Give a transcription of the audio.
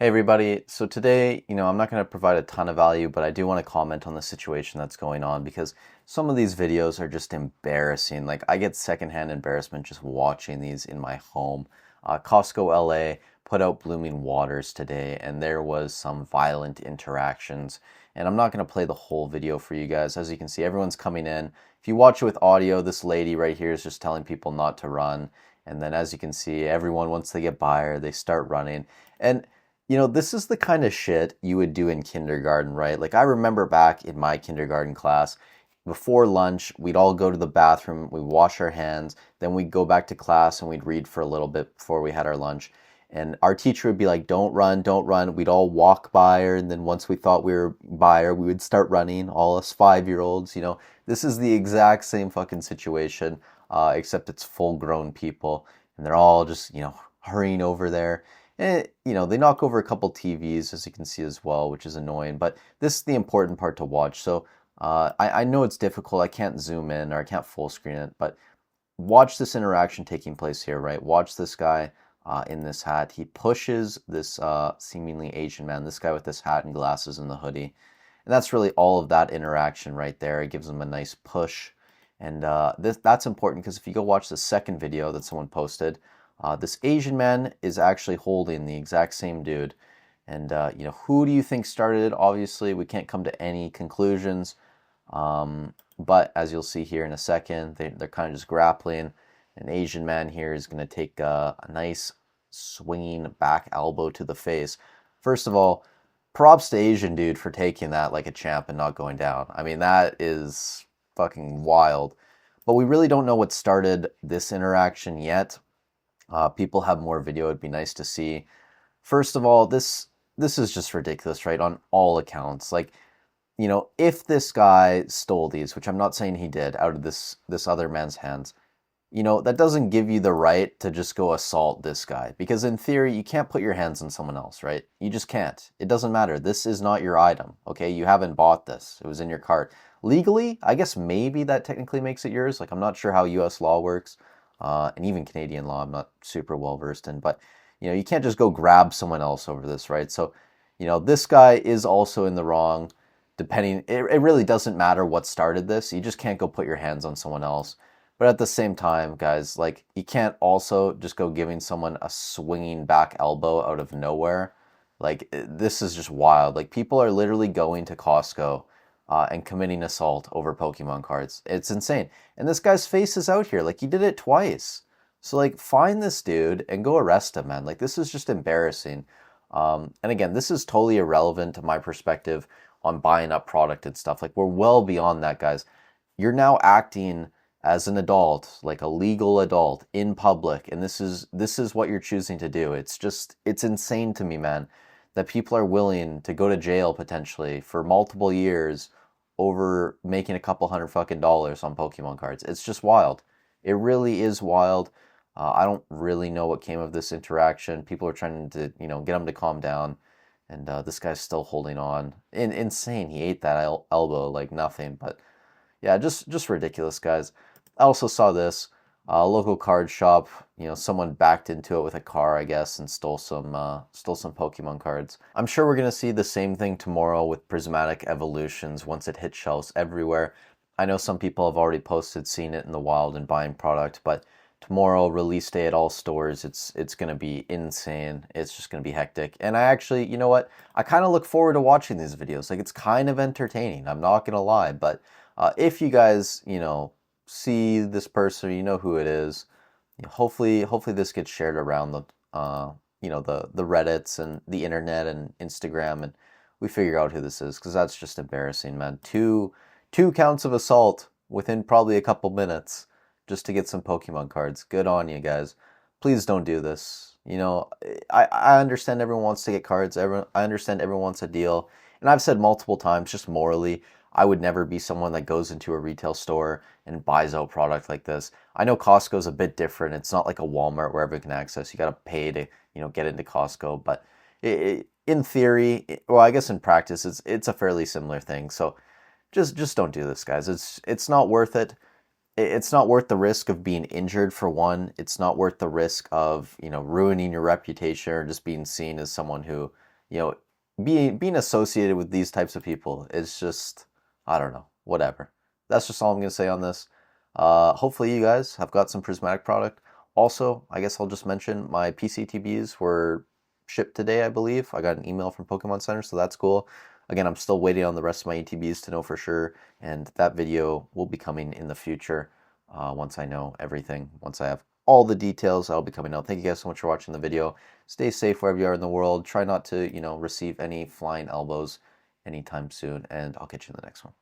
Hey everybody, so today, I'm not going to provide a ton of value, but I do want to comment on the situation that's going on because some of these videos are just embarrassing. Like, I get secondhand embarrassment just watching these in my home. Costco LA put out Blooming Waters today, and there was some violent interactions. And I'm not going to play the whole video for you guys. As you can see, everyone's coming in. If you watch it with audio, this lady right here is just telling people not to run. And then as you can see, everyone, once they get by her, they start running. And this is the kind of shit you would do in kindergarten, right? Like, I remember back in my kindergarten class, before lunch, we'd all go to the bathroom, we'd wash our hands, then we'd go back to class and we'd read for a little bit before we had our lunch. And our teacher would be like, don't run, don't run. We'd all walk by her. And then once we thought we were by her, we would start running, all us 5-year-olds. This is the exact same fucking situation, except it's full grown people. And they're all just, hurrying over there. And, they knock over a couple TVs, as you can see as well, which is annoying. But this is the important part to watch. So I know it's difficult. I can't zoom in or I can't full screen it. But watch this interaction taking place here, right? Watch this guy in this hat. He pushes this seemingly Asian man, this guy with this hat and glasses and the hoodie. And that's really all of that interaction right there. It gives him a nice push. And that's important because if you go watch the second video that someone posted, this Asian man is actually holding the exact same dude. And, who do you think started it? Obviously, we can't come to any conclusions. But as you'll see here in a second, they're kind of just grappling. An Asian man here is going to take a nice swinging back elbow to the face. First of all, props to Asian dude for taking that like a champ and not going down. I mean, that is fucking wild. But we really don't know what started this interaction yet. People have more video. It'd be nice to see. First of all, this is just ridiculous, right? On all accounts. Like, if this guy stole these, which I'm not saying he did, out of this other man's hands, that doesn't give you the right to just go assault this guy. Because in theory, you can't put your hands on someone else, right? You just can't. It doesn't matter. This is not your item, okay? You haven't bought this. It was in your cart. Legally, I guess maybe that technically makes it yours. Like, I'm not sure how US law works. And even Canadian law, I'm not super well versed in, but you can't just go grab someone else over this, right? So, this guy is also in the wrong. It really doesn't matter what started this. You just can't go put your hands on someone else. But at the same time, guys, like, you can't also just go giving someone a swinging back elbow out of nowhere. Like, this is just wild. Like, people are literally going to Costco and committing assault over Pokemon cards. It's insane. And this guy's face is out here. Like, he did it twice. So, like, find this dude and go arrest him, man. Like, this is just embarrassing. And again, this is totally irrelevant to my perspective on buying up product and stuff. Like, we're well beyond that, guys. You're now acting as an adult, like a legal adult in public, and this is what you're choosing to do. It's insane to me, man, that people are willing to go to jail potentially for multiple years over making a couple hundred fucking dollars on Pokemon cards. It's just wild. It really is wild. I don't really know what came of this interaction. People are trying to, get him to calm down, and this guy's still holding on. Insane. He ate that elbow like nothing. But yeah, just ridiculous, guys. I also saw this local card shop. Someone backed into it with a car, I guess, and stole some Pokemon cards. I'm sure we're gonna see the same thing tomorrow with prismatic evolutions once it hits shelves everywhere. I know some people have already posted seeing it in the wild and buying product, but tomorrow, release day at all stores, it's gonna be insane. It's just gonna be hectic. And I actually, you know what? I kind of look forward to watching these videos. Like, it's kind of entertaining. I'm not gonna lie, but if you guys, see this person, you know who it is. Hopefully this gets shared around the Reddits and the internet and Instagram, and we figure out who this is, because that's just embarrassing, man. Two counts of assault within probably a couple minutes just to get some Pokemon cards. Good on you, guys. Please don't do this. I understand everyone wants to get cards. I understand everyone wants a deal. And I've said multiple times, just morally, I would never be someone that goes into a retail store and buys out product like this. I know Costco's a bit different. It's not like a Walmart where everyone can access. You got to pay to, get into Costco. But in theory, well, I guess in practice, it's a fairly similar thing. So just don't do this, guys. It's not worth it. It's not worth the risk of being injured, for one. It's not worth the risk of, ruining your reputation or just being seen as someone who, you know, being associated with these types of people is just, I don't know, whatever. That's just all I'm gonna say on this. Hopefully you guys have got some prismatic product. Also, I guess I'll just mention my PCTBs were shipped today, I believe. I got an email from Pokemon Center, so that's cool. Again, I'm still waiting on the rest of my ETBs to know for sure, and that video will be coming in the future once I know everything. Once I have all the details, I'll be coming out. Thank you guys so much for watching the video. Stay safe wherever you are in the world. Try not to, receive any flying elbows anytime soon, and I'll catch you in the next one.